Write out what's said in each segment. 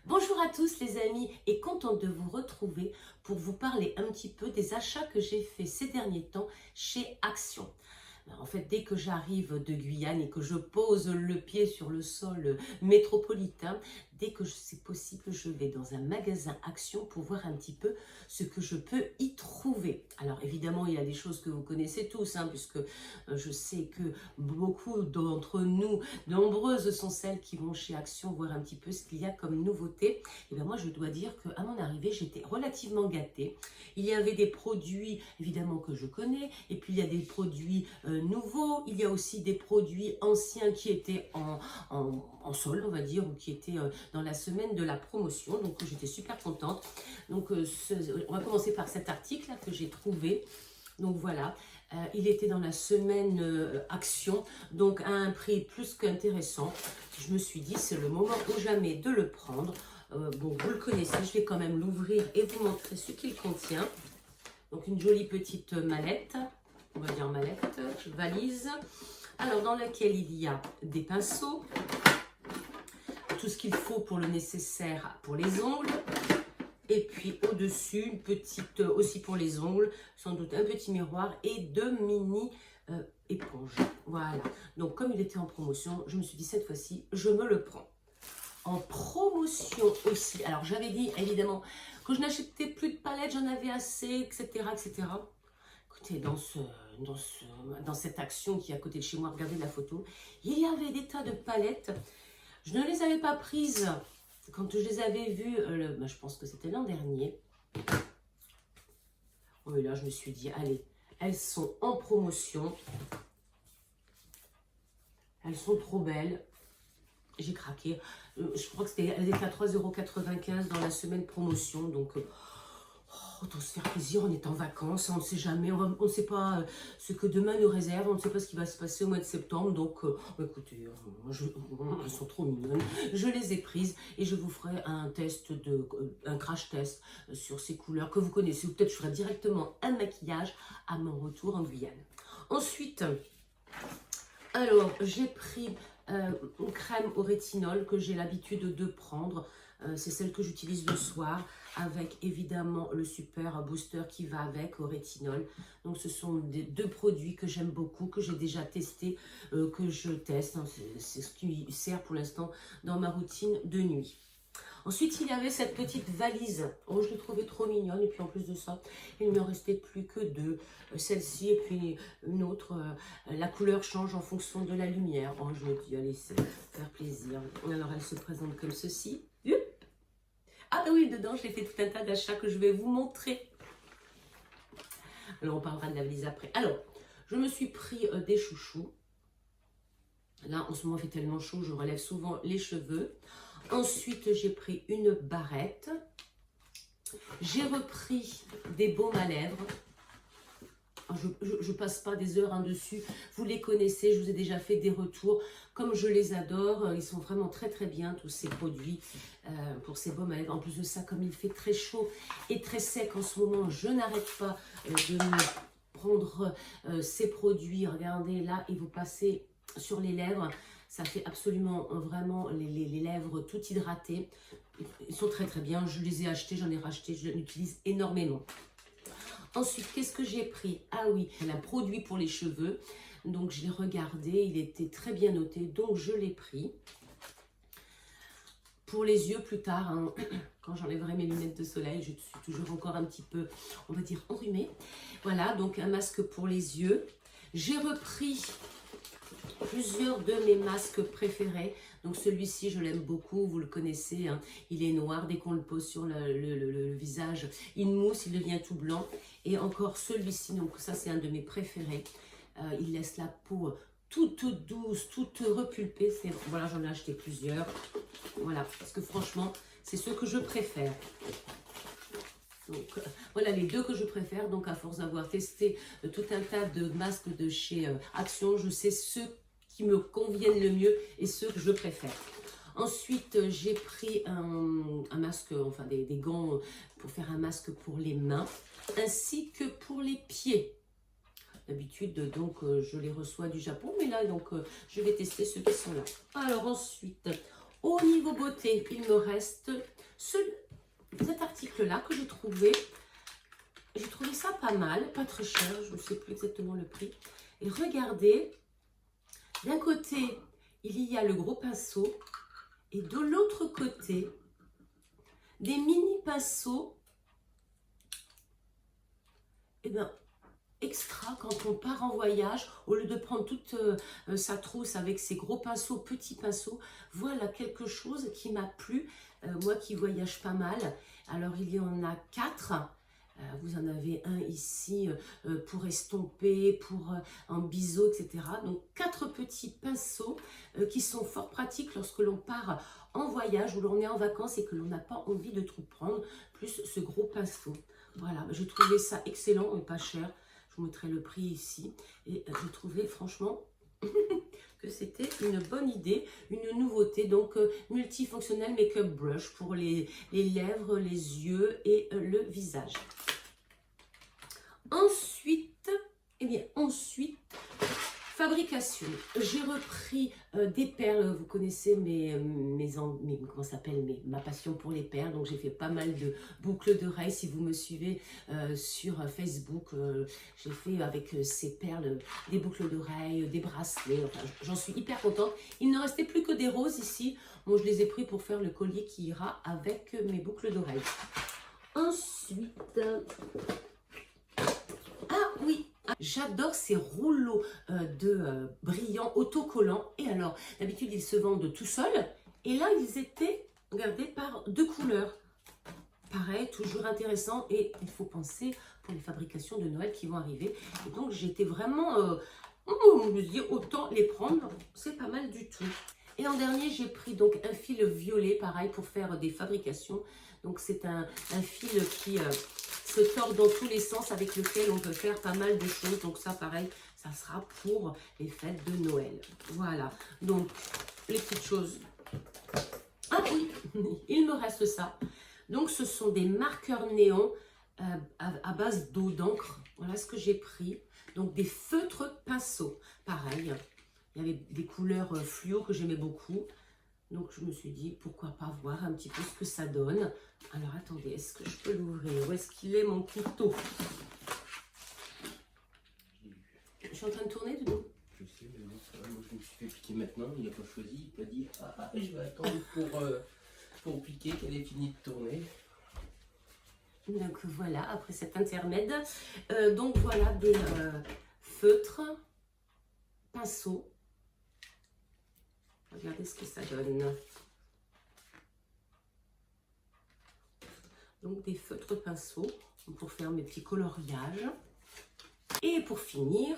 Bonjour à tous les amis et contente de vous retrouver pour vous parler un petit peu des achats que j'ai fait ces derniers temps chez Action. En fait, dès que j'arrive de Guyane et que je pose le pied sur le sol métropolitain, dès que c'est possible, je vais dans un magasin Action pour voir un petit peu ce que je peux y trouver. Alors évidemment, il y a des choses que vous connaissez tous, puisque je sais que beaucoup d'entre nous, nombreuses sont celles qui vont chez Action voir un petit peu ce qu'il y a comme nouveauté. Et bien moi, je dois dire qu'à mon arrivée, j'étais relativement gâtée. Il y avait des produits, évidemment, que je connais, et puis il y a des produits nouveaux, il y a aussi des produits anciens qui étaient en solde, on va dire, ou qui étaient dans la semaine de la promotion, donc j'étais super contente. Donc on va commencer par cet article là que j'ai trouvé. Donc voilà, il était dans la semaine Action, donc à un prix plus qu'intéressant. Je me suis dit, c'est le moment ou jamais de le prendre. Bon, vous le connaissez, je vais quand même l'ouvrir et vous montrer ce qu'il contient. Donc une jolie petite mallette, on va dire mallette, valise, alors dans laquelle il y a des pinceaux, tout ce qu'il faut pour le nécessaire pour les ongles, et puis au-dessus, une petite, aussi pour les ongles, sans doute un petit miroir et deux mini éponges. Voilà, donc comme il était en promotion, je me suis dit cette fois-ci, je me le prends. En promotion aussi, alors j'avais dit évidemment que je n'achetais plus de palettes, j'en avais assez, etc. etc. Écoutez, dans cette Action qui est à côté de chez moi, regardez la photo, il y avait des tas de palettes. Je ne les avais pas prises quand je les avais vues, je pense que c'était l'an dernier. Oh, et là, je me suis dit, allez, elles sont en promotion. Elles sont trop belles. J'ai craqué. Je crois que elles étaient à 3,95 € dans la semaine promotion. Donc, autant se faire plaisir, on est en vacances, on ne sait jamais, on ne sait pas ce que demain nous réserve, on ne sait pas ce qui va se passer au mois de septembre, donc écoutez, elles sont trop mignonnes, je les ai prises et je vous ferai un crash test sur ces couleurs que vous connaissez, ou peut-être je ferai directement un maquillage à mon retour en Guyane. Ensuite, alors j'ai pris une crème au rétinol que j'ai l'habitude de prendre. C'est celle que j'utilise le soir avec évidemment le super booster qui va avec au rétinol. Donc ce sont deux produits que j'aime beaucoup, que j'ai déjà testé, que je teste. C'est ce qui sert pour l'instant dans ma routine de nuit. Ensuite, il y avait cette petite valise. Oh, je l'ai trouvée trop mignonne. Et puis, en plus de ça, il ne me restait plus que deux. Celle-ci et puis une autre. La couleur change en fonction de la lumière. Oh, je me dis, allez, faire plaisir. Alors, elle se présente comme ceci. Ah oui, dedans, j'ai fait tout un tas d'achats que je vais vous montrer. Alors, on parlera de la valise après. Alors, je me suis pris des chouchous. Là, en ce moment, il fait tellement chaud, je relève souvent les cheveux. Ensuite, j'ai pris une barrette. J'ai repris des baumes à lèvres. Je passe pas des heures dessus. Vous les connaissez, je vous ai déjà fait des retours. Comme je les adore, ils sont vraiment très très bien tous ces produits pour ces baumes à lèvres. En plus de ça, comme il fait très chaud et très sec en ce moment, je n'arrête pas de me prendre ces produits. Regardez là, et vous passez sur les lèvres. Ça fait absolument vraiment les lèvres tout hydratées. Ils sont très très bien. Je les ai achetés, j'en ai racheté, je les utilise énormément. Ensuite, qu'est-ce que j'ai pris? Ah oui, un produit pour les cheveux. Donc je l'ai regardé, il était très bien noté, donc je l'ai pris. Pour les yeux plus tard, quand j'enlèverai mes lunettes de soleil, je suis toujours encore un petit peu, on va dire, enrhumée. Voilà, donc un masque pour les yeux. J'ai repris plusieurs de mes masques préférés. Donc celui-ci, je l'aime beaucoup, vous le connaissez, il est noir, dès qu'on le pose sur le visage, il mousse, il devient tout blanc. Et encore celui-ci, donc ça c'est un de mes préférés, il laisse la peau toute douce, toute repulpée. Voilà, j'en ai acheté plusieurs, voilà, parce que franchement, c'est ceux que je préfère. Donc voilà les deux que je préfère. Donc à force d'avoir testé tout un tas de masques de chez Action, je sais ceux qui me conviennent le mieux et ceux que je préfère. Ensuite, j'ai pris un masque, enfin des gants pour faire un masque pour les mains, ainsi que pour les pieds. D'habitude, donc, je les reçois du Japon, mais là, donc, je vais tester ceux qui sont là. Alors ensuite, Au niveau beauté, il me reste cet article-là que j'ai trouvé. J'ai trouvé ça pas mal, pas très cher, je ne sais plus exactement le prix. Et regardez, d'un côté, il y a le gros pinceau et de l'autre côté, des mini pinceaux. Eh bien, extra quand on part en voyage, au lieu de prendre toute sa trousse avec ses gros pinceaux, petits pinceaux, voilà quelque chose qui m'a plu, moi qui voyage pas mal. Alors il y en a 4, vous en avez un ici pour estomper, pour en biseau, etc. Donc 4 petits pinceaux qui sont fort pratiques lorsque l'on part en voyage ou l'on est en vacances et que l'on n'a pas envie de tout prendre, plus ce gros pinceau. Voilà, j'ai trouvé ça excellent et pas cher. Je vous mettrai le prix ici. Et j'ai trouvé franchement que c'était une bonne idée, une nouveauté. Donc, multifonctionnel make-up brush pour les lèvres, les yeux et le visage. Ensuite, fabrication. J'ai repris des perles. Vous connaissez comment ça s'appelle, ma passion pour les perles. Donc j'ai fait pas mal de boucles d'oreilles. Si vous me suivez sur Facebook, j'ai fait avec ces perles des boucles d'oreilles, des bracelets. Enfin, j'en suis hyper contente. Il ne restait plus que des roses ici. Bon, je les ai pris pour faire le collier qui ira avec mes boucles d'oreilles. Ensuite, ah oui, j'adore ces rouleaux de brillants autocollants. Et alors, d'habitude, ils se vendent tout seuls. Et là, ils étaient, regardez, par 2 couleurs. Pareil, toujours intéressant. Et il faut penser pour les fabrications de Noël qui vont arriver. Et donc, j'étais vraiment, je me dis, autant les prendre. C'est pas mal du tout. Et en dernier, j'ai pris donc un fil violet, pareil, pour faire des fabrications. Donc, c'est un fil qui se tord dans tous les sens, avec lequel on peut faire pas mal de choses. Donc ça, pareil, ça sera pour les fêtes de Noël. Voilà, donc les petites choses. Ah oui, il me reste ça. Donc ce sont des marqueurs néons à base d'eau, d'encre. Voilà ce que j'ai pris. Donc des feutres pinceaux. Pareil, il y avait des couleurs fluo que j'aimais beaucoup. Donc, je me suis dit, pourquoi pas voir un petit peu ce que ça donne. Alors, attendez, est-ce que je peux l'ouvrir? Où est-ce qu'il est, mon couteau? Je suis en train de tourner dedans. Je sais, mais non, moi je me suis fait piquer maintenant. Il n'a pas choisi, il n'a pas dit, je vais attendre pour piquer qu'elle ait fini de tourner. Donc, voilà, après cet intermède. Donc, voilà des feutres, pinceaux. Regardez ce que ça donne. Donc des feutres pinceaux pour faire mes petits coloriages. Et pour finir,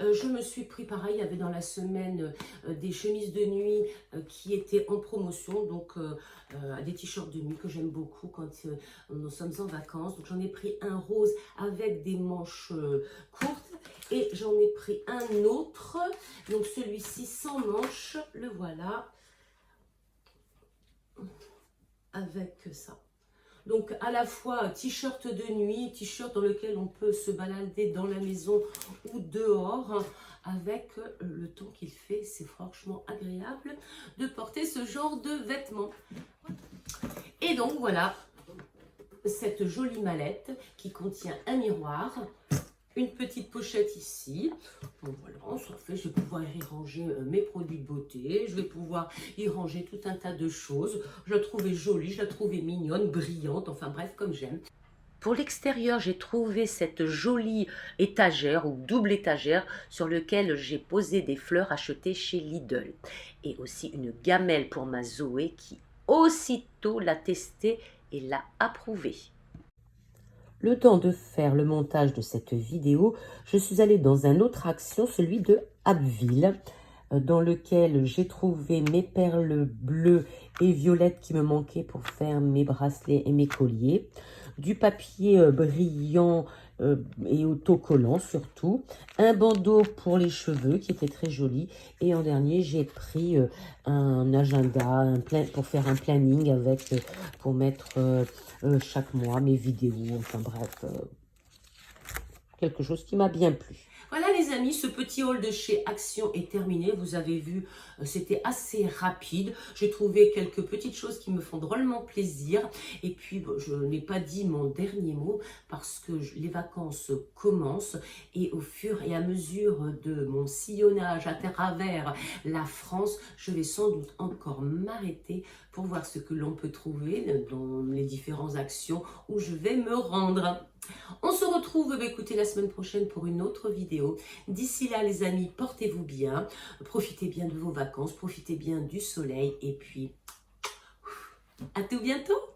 je me suis pris, pareil, il y avait dans la semaine des chemises de nuit qui étaient en promotion, donc des t-shirts de nuit que j'aime beaucoup quand nous sommes en vacances. Donc j'en ai pris un rose avec des manches courtes et j'en ai pris un autre, donc celui-ci sans manches, le voilà, avec ça. Donc à la fois t-shirt de nuit, t-shirt dans lequel on peut se balader dans la maison ou dehors avec le temps qu'il fait. C'est franchement agréable de porter ce genre de vêtements. Et donc voilà cette jolie mallette qui contient un miroir, une petite pochette ici. Bon, voilà, ça fait, je vais pouvoir y ranger mes produits de beauté, je vais pouvoir y ranger tout un tas de choses. Je la trouvais jolie, je la trouvais mignonne, brillante, enfin bref, comme j'aime. Pour l'extérieur, j'ai trouvé cette jolie étagère ou double étagère sur laquelle j'ai posé des fleurs achetées chez Lidl. Et aussi une gamelle pour ma Zoé qui aussitôt l'a testée et l'a approuvée. Le temps de faire le montage de cette vidéo, je suis allée dans un autre action, celui de Abbeville, dans lequel j'ai trouvé mes perles bleues et violettes qui me manquaient pour faire mes bracelets et mes colliers, du papier brillant et autocollant surtout, un bandeau pour les cheveux qui était très joli, et en dernier j'ai pris un agenda pour faire un planning avec pour mettre chaque mois mes vidéos, enfin bref, quelque chose qui m'a bien plu. Voilà les les amis, ce petit haul de chez Action est terminé. Vous avez vu, c'était assez rapide. J'ai trouvé quelques petites choses qui me font drôlement plaisir. Et puis, bon, je n'ai pas dit mon dernier mot parce que les vacances commencent. Et au fur et à mesure de mon sillonnage à travers la France, je vais sans doute encore m'arrêter pour voir ce que l'on peut trouver dans les différentes actions où je vais me rendre. On se retrouve, écoutez, la semaine prochaine pour une autre vidéo. D'ici là, les amis, portez-vous bien, profitez bien de vos vacances, profitez bien du soleil et puis à tout bientôt.